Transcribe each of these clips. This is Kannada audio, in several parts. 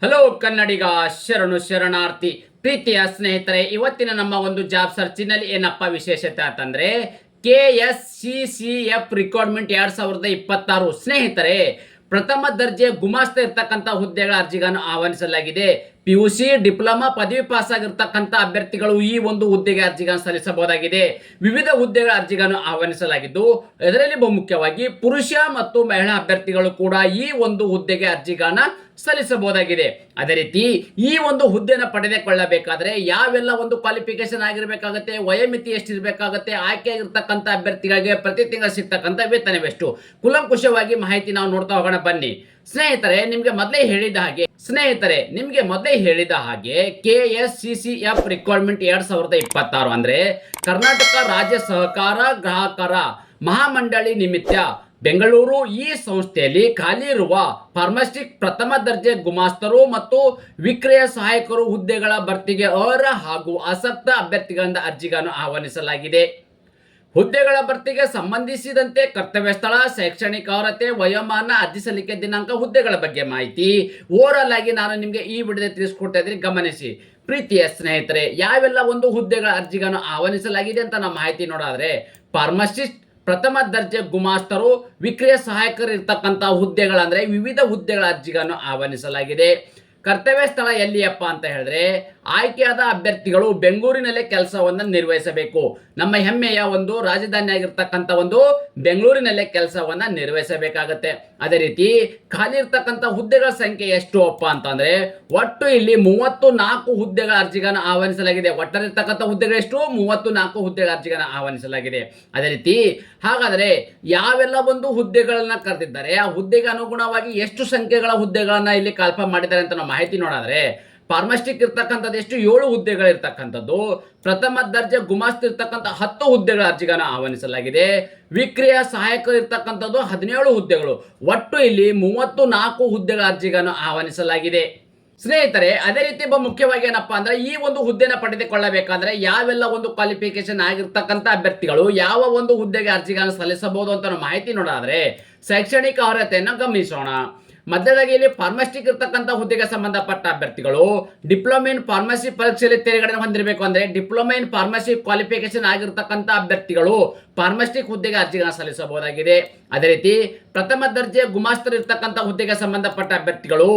ಹಲೋ ಕನ್ನಡಿಗ, ಶರಣು ಶರಣಾರ್ಥಿ. ಪ್ರೀತಿಯ ಸ್ನೇಹಿತರೆ, ಇವತ್ತಿನ ನಮ್ಮ ಒಂದು ಜಾಬ್ ಸರ್ಚಿನಲ್ಲಿ ಏನಪ್ಪ ವಿಶೇಷತೆ ಅಂತಂದ್ರೆ KSCCF ರಿಕ್ರೂಟ್ಮೆಂಟ್ 2026. ಸ್ನೇಹಿತರೆ, ಪ್ರಥಮ ದರ್ಜೆ ಗುಮಾಸ್ತ ಇರ್ತಕ್ಕಂಥ ಹುದ್ದೆಗಳ ಅರ್ಜಿಗಳನ್ನು ಆಹ್ವಾನಿಸಲಾಗಿದೆ. PUC ಡಿಪ್ಲೊಮಾ ಪದವಿ ಪಾಸ್ ಆಗಿರ್ತಕ್ಕಂಥ ಅಭ್ಯರ್ಥಿಗಳು ಈ ಒಂದು ಹುದ್ದೆಗೆ ಅರ್ಜಿಗಳನ್ನು ಸಲ್ಲಿಸಬಹುದಾಗಿದೆ. ವಿವಿಧ ಹುದ್ದೆಗಳ ಅರ್ಜಿಗಳನ್ನು ಆಹ್ವಾನಿಸಲಾಗಿದ್ದು, ಇದರಲ್ಲಿ ಬಹುಮುಖ್ಯವಾಗಿ ಪುರುಷ ಮತ್ತು ಮಹಿಳಾ ಅಭ್ಯರ್ಥಿಗಳು ಕೂಡ ಈ ಒಂದು ಹುದ್ದೆಗೆ ಅರ್ಜಿಗಳನ್ನ ಸಲ್ಲಿಸಬಹುದಾಗಿದೆ. ಅದೇ ರೀತಿ ಈ ಒಂದು ಹುದ್ದೆಯನ್ನು ಪಡೆದುಕೊಳ್ಳಬೇಕಾದ್ರೆ ಯಾವೆಲ್ಲ ಒಂದು ಕ್ವಾಲಿಫಿಕೇಶನ್ ಆಗಿರಬೇಕಾಗುತ್ತೆ, ವಯೋಮಿತಿ ಎಷ್ಟಿರಬೇಕಾಗುತ್ತೆ, ಆಯ್ಕೆ ಆಗಿರ್ತಕ್ಕಂಥ ಅಭ್ಯರ್ಥಿಗಳಿಗೆ ಪ್ರತಿ ತಿಂಗಳು ಸಿಗ್ತಕ್ಕಂಥ ವೇತನವೆಷ್ಟು, ಕುಲಂಕುಷವಾಗಿ ಮಾಹಿತಿ ನಾವು ನೋಡ್ತಾ ಹೋಗೋಣ ಬನ್ನಿ. ಸ್ನೇಹಿತರೆ, ನಿಮಗೆ ಮೊದಲೇ ಹೇಳಿದ ಹಾಗೆ KSCCF ರಿಕ್ರೂಟ್ಮೆಂಟ್ 2026 ಅಂದ್ರೆ ಕರ್ನಾಟಕ ರಾಜ್ಯ ಸಹಕಾರ ಗ್ರಾಹಕರ ಮಹಾಮಂಡಳಿ ನಿಮಿತ್ತ ಬೆಂಗಳೂರು ಈ ಸಂಸ್ಥೆಯಲ್ಲಿ ಖಾಲಿ ಇರುವ ಫಾರ್ಮಸಿಸ್ಟ್ ಪ್ರಥಮ ದರ್ಜೆ ಗುಮಾಸ್ತರು ಮತ್ತು ವಿಕ್ರಯ ಸಹಾಯಕರು ಹುದ್ದೆಗಳ ಭರ್ತಿಗೆ ಅರ್ಹ ಹಾಗೂ ಆಸಕ್ತ ಅಭ್ಯರ್ಥಿಗಳಿಂದ ಅರ್ಜಿಗಳನ್ನು ಆಹ್ವಾನಿಸಲಾಗಿದೆ. ಹುದ್ದೆಗಳ ಭರ್ತಿಗೆ ಸಂಬಂಧಿಸಿದಂತೆ ಕರ್ತವ್ಯ ಸ್ಥಳ, ಶೈಕ್ಷಣಿಕ ಅರ್ಹತೆ, ವಯೋಮಾನ, ಅರ್ಜಿ ಸಲ್ಲಿಕೆ ದಿನಾಂಕ, ಹುದ್ದೆಗಳ ಬಗ್ಗೆ ಮಾಹಿತಿ ಓವರಾಲ್ ಆಗಿ ನಾನು ನಿಮಗೆ ಈ ವಿಡಿಯೋದಲ್ಲಿ ತಿಳಿಸ್ಕೊಡ್ತಾ ಇದ್ದೀನಿ, ಗಮನಿಸಿ. ಪ್ರೀತಿಯ ಸ್ನೇಹಿತರೆ, ಯಾವೆಲ್ಲ ಒಂದು ಹುದ್ದೆಗಳ ಅರ್ಜಿಗಳನ್ನು ಆಹ್ವಾನಿಸಲಾಗಿದೆ ಅಂತ ನಾವು ಮಾಹಿತಿ ನೋಡಾದ್ರೆ, ಫಾರ್ಮಸಿಸ್ಟ್ ಪ್ರಥಮ ದರ್ಜೆ ಗುಮಾಸ್ತರು, ವಿಕ್ರಯ ಸಹಾಯಕರು ಇರ್ತಕ್ಕಂಥ ಹುದ್ದೆಗಳಂದ್ರೆ ವಿವಿಧ ಹುದ್ದೆಗಳ ಅರ್ಜಿಗಳನ್ನು ಆಹ್ವಾನಿಸಲಾಗಿದೆ. ಕರ್ತವ್ಯ ಸ್ಥಳ ಎಲ್ಲಿಯಪ್ಪ ಅಂತ ಹೇಳಿದ್ರೆ, ಆಯ್ಕೆಯಾದ ಅಭ್ಯರ್ಥಿಗಳು ಬೆಂಗಳೂರಿನಲ್ಲೇ ಕೆಲಸವನ್ನು ನಿರ್ವಹಿಸಬೇಕು. ನಮ್ಮ ಹೆಮ್ಮೆಯ ಒಂದು ರಾಜಧಾನಿ ಆಗಿರ್ತಕ್ಕಂಥ ಒಂದು ಬೆಂಗಳೂರಿನಲ್ಲೇ ಕೆಲಸವನ್ನ ನಿರ್ವಹಿಸಬೇಕಾಗತ್ತೆ. ಅದೇ ರೀತಿ ಖಾಲಿ ಇರ್ತಕ್ಕಂಥ ಹುದ್ದೆಗಳ ಸಂಖ್ಯೆ ಎಷ್ಟು ಅಪ್ಪ ಅಂತಂದ್ರೆ, ಒಟ್ಟು ಇಲ್ಲಿ 34 ಹುದ್ದೆಗಳ ಅರ್ಜಿಗಳನ್ನು ಆಹ್ವಾನಿಸಲಾಗಿದೆ. ಒಟ್ಟರಿರ್ತಕ್ಕಂಥ ಹುದ್ದೆಗಳು ಎಷ್ಟು? 34 ಹುದ್ದೆಗಳ ಅರ್ಜಿಗಳನ್ನು ಆಹ್ವಾನಿಸಲಾಗಿದೆ. ಅದೇ ರೀತಿ ಹಾಗಾದ್ರೆ ಯಾವೆಲ್ಲ ಒಂದು ಹುದ್ದೆಗಳನ್ನ ಕರೆದಿದ್ದಾರೆ, ಆ ಹುದ್ದೆಗೆ ಅನುಗುಣವಾಗಿ ಎಷ್ಟು ಸಂಖ್ಯೆಗಳ ಹುದ್ದೆಗಳನ್ನ ಇಲ್ಲಿ ಕಾಲ್ಫಾರ್ಮ್ ಮಾಡಿದ್ದಾರೆ ಅಂತ ನಾವು ಮಾಹಿತಿ ನೋಡಿದ್ರೆ, ಫಾರ್ಮಸ್ಟಿಕ್ ಇರ್ತಕ್ಕಂಥದ್ದು ಎಷ್ಟು? 7 ಹುದ್ದೆಗಳಿರ್ತಕ್ಕಂಥದ್ದು. ಪ್ರಥಮ ದರ್ಜೆ ಗುಮಾಸ್ತ ಇರ್ತಕ್ಕಂಥ 10 ಹುದ್ದೆಗಳ ಅರ್ಜಿಗಳನ್ನು ಆಹ್ವಾನಿಸಲಾಗಿದೆ. ವಿಕ್ರಯ ಸಹಾಯಕರು ಇರ್ತಕ್ಕಂಥದ್ದು 17 ಹುದ್ದೆಗಳು. ಒಟ್ಟು ಇಲ್ಲಿ 34 ಹುದ್ದೆಗಳ ಅರ್ಜಿಗಳನ್ನು ಆಹ್ವಾನಿಸಲಾಗಿದೆ. ಸ್ನೇಹಿತರೆ, ಅದೇ ರೀತಿ ಮುಖ್ಯವಾಗಿ ಏನಪ್ಪಾ ಅಂದ್ರೆ, ಈ ಒಂದು ಹುದ್ದೆನ ಪಡೆದುಕೊಳ್ಳಬೇಕಾದ್ರೆ ಯಾವೆಲ್ಲ ಒಂದು ಕ್ವಾಲಿಫಿಕೇಶನ್ ಆಗಿರ್ತಕ್ಕಂಥ ಅಭ್ಯರ್ಥಿಗಳು ಯಾವ ಒಂದು ಹುದ್ದೆಗೆ ಅರ್ಜಿಗಳನ್ನು ಸಲ್ಲಿಸಬಹುದು ಅಂತ ನಾವು ಮಾಹಿತಿ ನೋಡಾದ್ರೆ, ಶೈಕ್ಷಣಿಕ ಅರ್ಹತೆಯನ್ನು ಗಮನಿಸೋಣ. ಮಧ್ಯದಾಗಿ ಇಲ್ಲಿ ಫಾರ್ಮಸಿಸ್ಟ್ ಇರ್ತಕ್ಕಂಥ ಹುದ್ದೆಗೆ ಸಂಬಂಧಪಟ್ಟ ಅಭ್ಯರ್ಥಿಗಳು ಡಿಪ್ಲೊಮಾ ಇನ್ ಫಾರ್ಮಸಿ ಪರೀಕ್ಷೆಯಲ್ಲಿ ತೇರ್ಗಡೆ ಹೊಂದಿರಬೇಕು. ಅಂದ್ರೆ ಡಿಪ್ಲೊಮಾ ಇನ್ ಫಾರ್ಮಸಿ ಕ್ವಾಲಿಫಿಕೇಶನ್ ಆಗಿರ್ತಕ್ಕಂಥ ಅಭ್ಯರ್ಥಿಗಳು ಫಾರ್ಮಸಿಸ್ಟ್ ಹುದ್ದೆಗೆ ಅರ್ಜಿಗಳನ್ನು ಸಲ್ಲಿಸಬಹುದಾಗಿದೆ. ಅದೇ ರೀತಿ ಪ್ರಥಮ ದರ್ಜೆ ಗುಮಾಸ್ತರು ಇರ್ತಕ್ಕಂಥ ಹುದ್ದೆಗೆ ಸಂಬಂಧಪಟ್ಟ ಅಭ್ಯರ್ಥಿಗಳು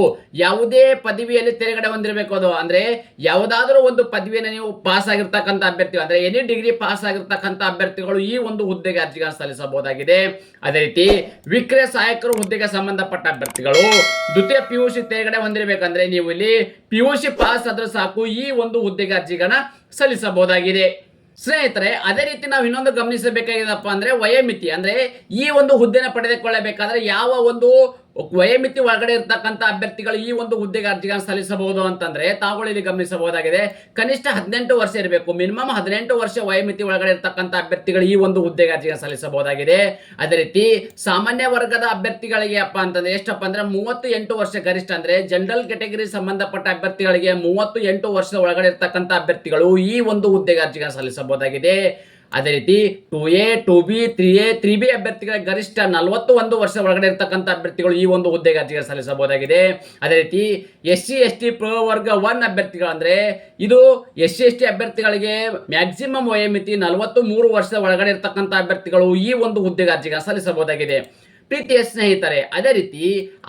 ಯಾವುದೇ ಪದವಿಯಲ್ಲಿ ತೇರ್ಗಡೆ ಹೊಂದಿರಬೇಕು. ಅದು ಅಂದ್ರೆ ಯಾವುದಾದ್ರೂ ಒಂದು ಪದವಿಯನ್ನು ನೀವು ಪಾಸ್ ಆಗಿರ್ತಕ್ಕಂಥ ಅಭ್ಯರ್ಥಿಗಳು, ಅಂದ್ರೆ ಎನಿ ಡಿಗ್ರಿ ಪಾಸ್ ಆಗಿರ್ತಕ್ಕಂಥ ಅಭ್ಯರ್ಥಿಗಳು ಈ ಒಂದು ಹುದ್ದೆಗೆ ಅರ್ಜಿಗಳನ್ನು ಸಲ್ಲಿಸಬಹುದಾಗಿದೆ. ಅದೇ ರೀತಿ ವಿಕ್ರಯ ಸಹಾಯಕರು ಹುದ್ದೆಗೆ ಸಂಬಂಧಪಟ್ಟ ಅಭ್ಯರ್ಥಿಗಳು ದ್ವಿತೀಯ PUC ತೇರ್ಗಡೆ ಹೊಂದಿರಬೇಕಂದ್ರೆ ನೀವು ಇಲ್ಲಿ PUC ಪಾಸ್ ಆದ್ರೆ ಸಾಕು, ಈ ಒಂದು ಹುದ್ದೆಗೆ ಅರ್ಜಿಗಳನ್ನ ಸಲ್ಲಿಸಬಹುದಾಗಿದೆ. ಸ್ನೇಹಿತರೆ, ಅದೇ ರೀತಿ ನಾವು ಇನ್ನೊಂದು ಗಮನಿಸಬೇಕಾಗಿದೆಪ್ಪ ಅಂದ್ರೆ ವಯೋಮಿತಿ. ಅಂದ್ರೆ ಈ ಒಂದು ಹುದ್ದೆನ ಪಡೆದುಕೊಳ್ಳಬೇಕಾದ್ರೆ ಯಾವ ಒಂದು ವಯೋಮಿತಿ ಒಳಗಡೆ ಇರ್ತಕ್ಕಂಥ ಅಭ್ಯರ್ಥಿಗಳು ಈ ಒಂದು ಹುದ್ದೆಗೆ ಅರ್ಜಿಗಳನ್ನು ಸಲ್ಲಿಸಬಹುದು ಅಂತಂದ್ರೆ ತಾವುಗಳು ಇಲ್ಲಿ ಗಮನಿಸಬಹುದಾಗಿದೆ. ಕನಿಷ್ಠ 18 ವರ್ಷ ಇರಬೇಕು. ಮಿನಿಮಮ್ 18 ವರ್ಷ ವಯೋಮಿತಿ ಒಳಗಡೆ ಇರ್ತಕ್ಕಂಥ ಅಭ್ಯರ್ಥಿಗಳು ಈ ಒಂದು ಹುದ್ದೆಗೆ ಅರ್ಜಿಗಳನ್ನು ಸಲ್ಲಿಸಬಹುದಾಗಿದೆ. ಅದೇ ರೀತಿ ಸಾಮಾನ್ಯ ವರ್ಗದ ಅಭ್ಯರ್ಥಿಗಳಿಗೆ ಅಪ್ಪ ಅಂತಂದ್ರೆ ಎಷ್ಟಪ್ಪ ಅಂದ್ರೆ 38 ವರ್ಷ ಗರಿಷ್ಠ. ಅಂದ್ರೆ ಜನರಲ್ ಕ್ಯಾಟಗರಿ ಸಂಬಂಧಪಟ್ಟ ಅಭ್ಯರ್ಥಿಗಳಿಗೆ 38 ವರ್ಷದ ಒಳಗಡೆ ಇರ್ತಕ್ಕಂಥ ಅಭ್ಯರ್ಥಿಗಳು ಈ ಒಂದು ಹುದ್ದೆಗೆ ಅರ್ಜಿಗಳನ್ನು ಸಲ್ಲಿಸಬಹುದಾಗಿದೆ. ಅದೇ ರೀತಿ 2A, 2B, 3A, 3B ಅಭ್ಯರ್ಥಿಗಳಿಗೆ ಗರಿಷ್ಠ 41 ವರ್ಷ ಒಳಗಡೆ ಇರ್ತಕ್ಕಂಥ ಅಭ್ಯರ್ಥಿಗಳು ಈ ಒಂದು ಹುದ್ದೆಗೆ ಅರ್ಜಿಗಳನ್ನು ಸಲ್ಲಿಸಬಹುದಾಗಿದೆ. ಅದೇ ರೀತಿ SC, ST ಪ್ರವರ್ಗ 1 ಅಭ್ಯರ್ಥಿಗಳು, ಅಂದ್ರೆ ಇದು SC, ST ಅಭ್ಯರ್ಥಿಗಳಿಗೆ ಮ್ಯಾಕ್ಸಿಮಮ್ ವಯೋಮಿತಿ 43 ವರ್ಷದ ಒಳಗಡೆ ಇರ್ತಕ್ಕಂಥ ಅಭ್ಯರ್ಥಿಗಳು ಈ ಒಂದು ಹುದ್ದೆಗೆ ಅರ್ಜಿಗಳನ್ನು ಸಲ್ಲಿಸಬಹುದಾಗಿದೆ. ಪ್ರೀತಿಯ ಸ್ನೇಹಿತರೆ, ಅದೇ ರೀತಿ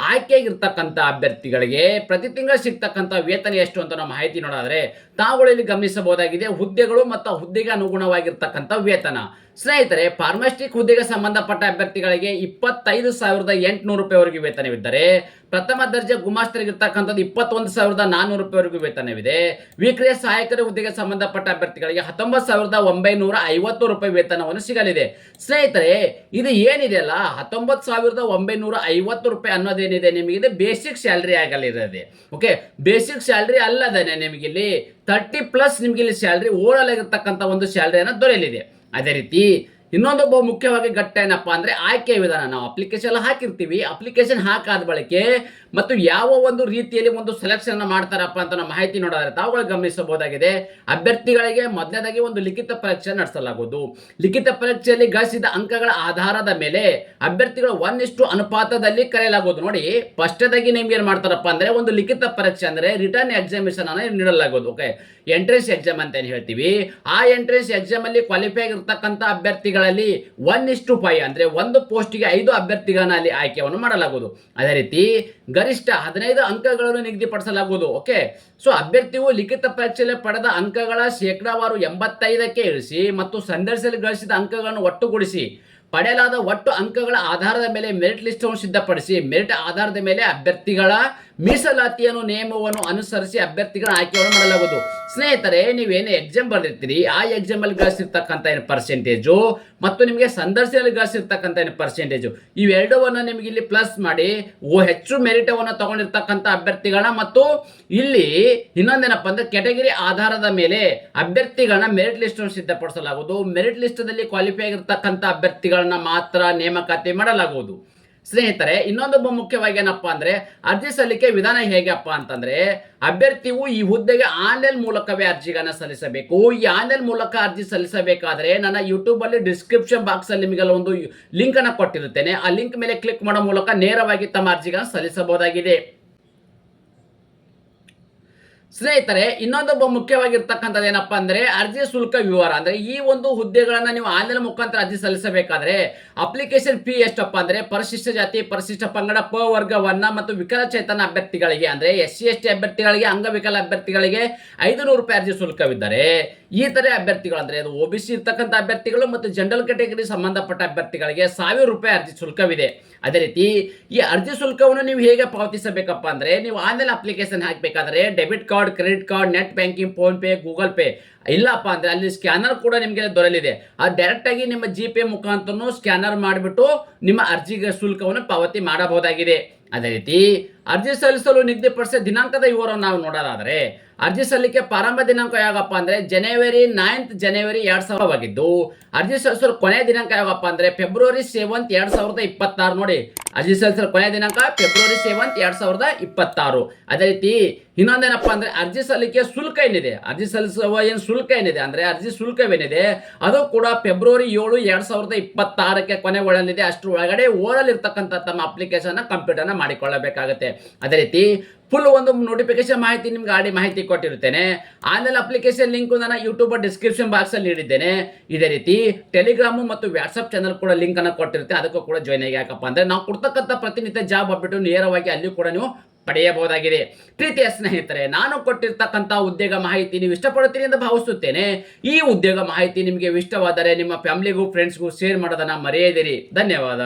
ಆಯ್ಕೆಯಾಗಿರ್ತಕ್ಕಂಥ ಅಭ್ಯರ್ಥಿಗಳಿಗೆ ಪ್ರತಿ ತಿಂಗಳು ಸಿಗ್ತಕ್ಕಂಥ ವೇತನ ಎಷ್ಟು ಅಂತ ನಾವು ಮಾಹಿತಿ ನೋಡಿದ್ರೆ ತಾವುಗಳು ಇಲ್ಲಿ ಗಮನಿಸಬಹುದಾಗಿದೆ ಹುದ್ದೆಗಳು ಮತ್ತು ಹುದ್ದೆಗೆ ಅನುಗುಣವಾಗಿರ್ತಕ್ಕಂಥ ವೇತನ. ಸ್ನೇಹಿತರೆ, ಫಾರ್ಮಸ್ಟಿಕ್ ಹುದ್ದೆಗೆ ಸಂಬಂಧಪಟ್ಟ ಅಭ್ಯರ್ಥಿಗಳಿಗೆ 25,800 ರೂಪಾಯಿವರೆಗೂ ವೇತನವಿದ್ದರೆ, ಪ್ರಥಮ ದರ್ಜೆ ಗುಮಾಸ್ತರಿಗಿರ್ತಕ್ಕಂಥದ್ದು 21,400 ರೂಪಾಯಿವರೆಗೂ ವೇತನವಿದೆ. ವಿಕ್ರಯ ಸಹಾಯಕರ ಹುದ್ದೆಗೆ ಸಂಬಂಧಪಟ್ಟ ಅಭ್ಯರ್ಥಿಗಳಿಗೆ 19,950 ರೂಪಾಯಿ ವೇತನವನ್ನು ಸಿಗಲಿದೆ. ಸ್ನೇಹಿತರೆ, ಇದು ಏನಿದೆ ಅಲ್ಲ 19,950 ರೂಪಾಯಿ ಅನ್ನೋದೇನಿದೆ ನಿಮಗೆ ಬೇಸಿಕ್ ಸ್ಯಾಲರಿ ಆಗಲಿದೆ. ಓಕೆ, ಬೇಸಿಕ್ ಸ್ಯಾಲರಿ ಅಲ್ಲದೇನೆ ನಿಮಗಿಲ್ಲಿ 30+ ನಿಮಗೆ ಇಲ್ಲಿ ಸ್ಯಾಲರಿ ಓವರಾಲ್ ಆಗಿರ್ತಕ್ಕಂಥ ಒಂದು ಸ್ಯಾಲರಿಯನ್ನು ದೊರೆಯಲಿದೆ. ಅದೇ ರೀತಿ ಇನ್ನೊಂದು ಬಹು ಮುಖ್ಯವಾಗಿ ಘಟ್ಟ ಏನಪ್ಪಾ ಅಂದ್ರೆ ಆಯ್ಕೆ ವಿಧಾನ. ನಾವು ಅಪ್ಲಿಕೇಶನ್ ಹಾಕಿರ್ತೀವಿ, ಅಪ್ಲಿಕೇಶನ್ ಹಾಕಾದ ಬಳಿಕೆ ಮತ್ತು ಯಾವ ಒಂದು ರೀತಿಯಲ್ಲಿ ಒಂದು ಸೆಲೆಕ್ಷನ್ ಮಾಡ್ತಾರಪ್ಪ ಅಂತ ನಾವು ಮಾಹಿತಿ ನೋಡೋದ್ರೆ ತಾವುಗಳು ಗಮನಿಸಬಹುದಾಗಿದೆ. ಅಭ್ಯರ್ಥಿಗಳಿಗೆ ಮೊದಲನೇದಾಗಿ ಒಂದು ಲಿಖಿತ ಪರೀಕ್ಷೆ ನಡೆಸಲಾಗುವುದು. ಲಿಖಿತ ಪರೀಕ್ಷೆಯಲ್ಲಿ ಗಳಿಸಿದ ಅಂಕಗಳ ಆಧಾರದ ಮೇಲೆ ಅಭ್ಯರ್ಥಿಗಳು 1:1 ಅನುಪಾತದಲ್ಲಿ ಕರೆಯಲಾಗುವುದು. ನೋಡಿ, ಫಸ್ಟದಾಗಿ ನಿಮ್ಗೆ ಏನ್ ಮಾಡ್ತಾರಪ್ಪ ಅಂದ್ರೆ ಒಂದು ಲಿಖಿತ ಪರೀಕ್ಷೆ ಅಂದ್ರೆ ರಿಟರ್ನ್ ಎಕ್ಸಾಮಿನೇಷನ್ ಅನ್ನು ನೀಡಲಾಗುವುದು. ಓಕೆ, ಎಂಟ್ರೆನ್ಸ್ ಎಕ್ಸಾಮ್ ಅಂತ ಏನ್ ಹೇಳ್ತೀವಿ, ಆ ಎಂಟ್ರೆನ್ಸ್ ಎಕ್ಸಾಮ್ ಅಲ್ಲಿ ಕ್ವಾಲಿಫೈ ಆಗಿರ್ತಕ್ಕಂಥ ಅಭ್ಯರ್ಥಿಗಳಲ್ಲಿ 1:5 ಅಂದ್ರೆ ಒಂದು ಪೋಸ್ಟ್ಗೆ 5 ಅಭ್ಯರ್ಥಿಗಳನ್ನ ಅಲ್ಲಿ ಆಯ್ಕೆಯನ್ನು ಮಾಡಲಾಗುವುದು. ಅದೇ ರೀತಿ ಗರಿಷ್ಠ 15 ಅಂಕಗಳನ್ನು ನಿಗದಿಪಡಿಸಲಾಗುವುದು. ಓಕೆ, ಸೊ ಅಭ್ಯರ್ಥಿಯು ಲಿಖಿತ ಪರೀಕ್ಷೆಯಲ್ಲಿ ಪಡೆದ ಅಂಕಗಳ ಶೇಕಡಾವಾರು 85ಕ್ಕೆ ಇಳಿಸಿ ಮತ್ತು ಸಂದರ್ಶನದಲ್ಲಿ ಗಳಿಸಿದ ಅಂಕಗಳನ್ನು ಒಟ್ಟುಗೂಡಿಸಿ ಪಡೆಯಲಾದ ಒಟ್ಟು ಅಂಕಗಳ ಆಧಾರದ ಮೇಲೆ ಮೆರಿಟ್ ಲಿಸ್ಟ್ ಅನ್ನು ಸಿದ್ಧಪಡಿಸಿ ಮೆರಿಟ್ ಆಧಾರದ ಮೇಲೆ ಅಭ್ಯರ್ಥಿಗಳ ಮೀಸಲಾತಿಯನ್ನು ನಿಯಮವನ್ನು ಅನುಸರಿಸಿ ಅಭ್ಯರ್ಥಿಗಳ ಆಯ್ಕೆಯನ್ನು ಮಾಡಲಾಗುವುದು. ಸ್ನೇಹಿತರೆ, ನೀವೇನು ಎಕ್ಸಾಮ್ ಬರೆದಿರ್ತೀರಿ ಆ ಎಕ್ಸಾಮ್ ಅಲ್ಲಿ ಗಳಿಸಿರ್ತಕ್ಕಂಥ ಏನು ಪರ್ಸೆಂಟೇಜು ಮತ್ತು ನಿಮಗೆ ಸಂದರ್ಶನದಲ್ಲಿ ಗಳಿಸಿರ್ತಕ್ಕಂಥ ಏನು ಪರ್ಸೆಂಟೇಜು, ಇವೆರಡವನ್ನು ನಿಮಗೆ ಇಲ್ಲಿ ಪ್ಲಸ್ ಮಾಡಿ ಹೆಚ್ಚು ಮೆರಿಟ್ ಅನ್ನು ತಗೊಂಡಿರ್ತಕ್ಕಂಥ ಅಭ್ಯರ್ಥಿಗಳನ್ನ ಮತ್ತು ಇಲ್ಲಿ ಇನ್ನೊಂದೇನಪ್ಪ ಅಂದ್ರೆ ಕೆಟಗರಿ ಆಧಾರದ ಮೇಲೆ ಅಭ್ಯರ್ಥಿಗಳನ್ನ ಮೆರಿಟ್ ಲಿಸ್ಟ್ ಅನ್ನು ಸಿದ್ಧಪಡಿಸಲಾಗುವುದು. ಮೆರಿಟ್ ಲಿಸ್ಟ್ ದಲ್ಲಿ ಕ್ವಾಲಿಫೈ ಆಗಿರ್ತಕ್ಕಂಥ ಅಭ್ಯರ್ಥಿಗಳನ್ನ ಮಾತ್ರ ನೇಮಕಾತಿ ಮಾಡಲಾಗುವುದು. ಸ್ನೇಹಿತರೆ, ಇನ್ನೊಂದು ಮುಖ್ಯವಾಗಿ ಏನಪ್ಪಾ ಅಂದ್ರೆ ಅರ್ಜಿ ಸಲ್ಲಿಕೆ ವಿಧಾನ ಹೇಗಪ್ಪ ಅಂತಂದ್ರೆ ಅಭ್ಯರ್ಥಿಯು ಈ ಹುದ್ದೆಗೆ ಆನ್ಲೈನ್ ಮೂಲಕವೇ ಅರ್ಜಿಗಳನ್ನ ಸಲ್ಲಿಸಬೇಕು. ಈ ಆನ್ಲೈನ್ ಮೂಲಕ ಅರ್ಜಿ ಸಲ್ಲಿಸಬೇಕಾದ್ರೆ ನನ್ನ ಯೂಟ್ಯೂಬ್ ಅಲ್ಲಿ ಡಿಸ್ಕ್ರಿಪ್ಷನ್ ಬಾಕ್ಸ್ ಅಲ್ಲಿ ನಿಮಗೆ ಒಂದು ಲಿಂಕ್ ಅನ್ನ ಕೊಟ್ಟಿರುತ್ತೇನೆ. ಆ ಲಿಂಕ್ ಮೇಲೆ ಕ್ಲಿಕ್ ಮಾಡೋ ಮೂಲಕ ನೇರವಾಗಿ ತಮ್ಮ ಅರ್ಜಿಗಳನ್ನ ಸಲ್ಲಿಸಬಹುದಾಗಿದೆ. ಸ್ನೇಹಿತರೆ, ಇನ್ನೊಂದು ಮುಖ್ಯವಾಗಿರ್ತಕ್ಕಂಥದ್ದು ಏನಪ್ಪಾ ಅಂದ್ರೆ ಅರ್ಜಿ ಶುಲ್ಕ ವಿವರ. ಅಂದ್ರೆ ಈ ಒಂದು ಹುದ್ದೆಗಳನ್ನ ನೀವು ಆನ್ಲೈನ್ ಮುಖಾಂತರ ಅರ್ಜಿ ಸಲ್ಲಿಸಬೇಕಾದ್ರೆ ಅಪ್ಲಿಕೇಶನ್ ಫೀ ಎಷ್ಟಪ್ಪ ಅಂದ್ರೆ ಪರಿಶಿಷ್ಟ ಜಾತಿ, ಪರಿಶಿಷ್ಟ ಪಂಗಡ, ವರ್ಗ 1 ಮತ್ತು ವಿಕಲಚೇತನ ಅಭ್ಯರ್ಥಿಗಳಿಗೆ ಅಂದ್ರೆ SC ST ಅಭ್ಯರ್ಥಿಗಳಿಗೆ, ಅಂಗವಿಕಲ ಅಭ್ಯರ್ಥಿಗಳಿಗೆ 500 ರೂಪಾಯಿ ಅರ್ಜಿ ಶುಲ್ಕವಿದ್ದರೆ ಇತರೆ ಅಭ್ಯರ್ಥಿಗಳು ಅಂದ್ರೆ ಅದು OBC ಇರ್ತಕ್ಕಂಥ ಅಭ್ಯರ್ಥಿಗಳು ಮತ್ತು ಜನರಲ್ ಕ್ಯಾಟಗರಿ ಸಂಬಂಧಪಟ್ಟ ಅಭ್ಯರ್ಥಿಗಳಿಗೆ 1000 ರೂಪಾಯಿ ಅರ್ಜಿ ಶುಲ್ಕವಿದೆ. ಅದೇ ರೀತಿ ಈ ಅರ್ಜಿ ಶುಲ್ಕವನ್ನು ನೀವು ಹೇಗೆ ಪಾವತಿಸಬೇಕಪ್ಪ ಅಂದ್ರೆ ನೀವು ಆನ್ಲೈನ್ ಅಪ್ಲಿಕೇಶನ್ ಹಾಕಬೇಕಾದ್ರೆ debit card, credit card, net banking, PhonePe, Google Pay ಇಲ್ಲಪ್ಪ ಅಂದ್ರೆ ಅಲ್ಲಿ ಸ್ಕ್ಯಾನರ್ ಕೂಡ ನಿಮಗೆ ದೊರೆಯಲಿದೆ. ಅದು ಡೈರೆಕ್ಟ್ ಆಗಿ ನಿಮ್ಮ GPay ಮುಖಾಂತರ ಸ್ಕ್ಯಾನರ್ ಮಾಡಿಬಿಟ್ಟು ನಿಮ್ಮ ಅರ್ಜಿಗೆ ಶುಲ್ಕವನ್ನು ಪಾವತಿ ಮಾಡಬಹುದಾಗಿದೆ. ಅದೇ ರೀತಿ ಅರ್ಜಿ ಸಲ್ಲಿಸಲು ನಿಗದಿಪಡಿಸಿದ ದಿನಾಂಕದ ವಿವರವನ್ನು ನಾವು ನೋಡೋದಾದ್ರೆ ಅರ್ಜಿ ಸಲ್ಲಿಕೆ ಪ್ರಾರಂಭ ದಿನಾಂಕ ಯಾವಪ್ಪ ಅಂದ್ರೆ ಜನವರಿ 9 2000 ಆಗಿದ್ದು ಅರ್ಜಿ ಸಲ್ಲಿಸಲು ಕೊನೆಯ ದಿನಾಂಕ ಯಾವಪ್ಪ ಅಂದ್ರೆ ಫೆಬ್ರವರಿ 7 2026. ನೋಡಿ, ಅರ್ಜಿ ಸಲ್ಲಿಸಲು ಕೊನೆಯ ದಿನಾಂಕ ಫೆಬ್ರವರಿ 7 2026. ಅದೇ ರೀತಿ ಇನ್ನೊಂದೇನಪ್ಪ ಅಂದ್ರೆ ಅರ್ಜಿ ಸಲ್ಲಿಕೆ ಶುಲ್ಕ ಏನಿದೆ, ಅರ್ಜಿ ಸಲ್ಲಿಸುವ ಏನು ಶುಲ್ಕ ಏನಿದೆ ಅಂದ್ರೆ ಅರ್ಜಿ ಶುಲ್ಕವೇನಿದೆ ಅದು ಕೂಡ ಫೆಬ್ರವರಿ 7 2026ಕ್ಕೆ ಕೊನೆಗೊಳ್ಳಲಿದೆ. ಅಷ್ಟರ ಒಳಗಡೆ ಓರಲ್ ಇರ್ತಕ್ಕಂಥ ತಮ್ಮ ಅಪ್ಲಿಕೇಶನ್ ಕಂಪ್ಯೂಟರ್ನ ಮಾಡಿಕೊಳ್ಳಬೇಕಾಗುತ್ತೆ. ಅದೇ ರೀತಿ ಫುಲ್ ಒಂದು ನೋಟಿಫಿಕೇಶನ್ ಮಾಹಿತಿ ನಿಮ್ಗೆ ಮಾಹಿತಿ ಕೊಟ್ಟಿರುತ್ತೇನೆ. ಆನ್ಲೈನ್ ಅಪ್ಲಿಕೇಶನ್ ಲಿಂಕ್ ನಾನು ಯೂಟ್ಯೂಬ್ ಡಿಸ್ಕ್ರಿಪ್ಷನ್ ಬಾಕ್ಸ್ ಅಲ್ಲಿ ನೀಡಿದ್ದೇನೆ. ಇದೇ ರೀತಿ ಟೆಲಿಗ್ರಾಮ್ ಮತ್ತು ವಾಟ್ಸ್ಆಪ್ ಚಾನಲ್ ಕೂಡ ಲಿಂಕ್ ಅನ್ನು ಕೊಟ್ಟಿರುತ್ತೆ, ಅದಕ್ಕೂ ಕೂಡ ಜಾಯ್ನ್ ಆಗಿ. ಯಾಕಪ್ಪ ಅಂದ್ರೆ ನಾವು ಕೊಡ್ತಕ್ಕಂಥ ಪ್ರತಿನಿತ್ಯ ಜಾಬ್ ಅಪ್ಡೇಟ್ ನೇರವಾಗಿ ಅಲ್ಲಿ ಕೂಡ ನೀವು ಪಡೆಯಬಹುದಾಗಿದೆ. ಪ್ರೀತಿಯ ಸ್ನೇಹಿತರೆ, ನಾನು ಕೊಟ್ಟಿರ್ತಕ್ಕಂಥ ಉದ್ಯೋಗ ಮಾಹಿತಿ ನೀವು ಇಷ್ಟಪಡುತ್ತೀರಿ ಎಂದು ಭಾವಿಸುತ್ತೇನೆ. ಈ ಉದ್ಯೋಗ ಮಾಹಿತಿ ನಿಮಗೆ ಇಷ್ಟವಾದರೆ ನಿಮ್ಮ ಫ್ಯಾಮಿಲಿಗೂ ಫ್ರೆಂಡ್ಸ್ಗೂ ಶೇರ್ ಮಾಡೋದನ್ನ ಮರೆಯದಿರಿ. ಧನ್ಯವಾದ.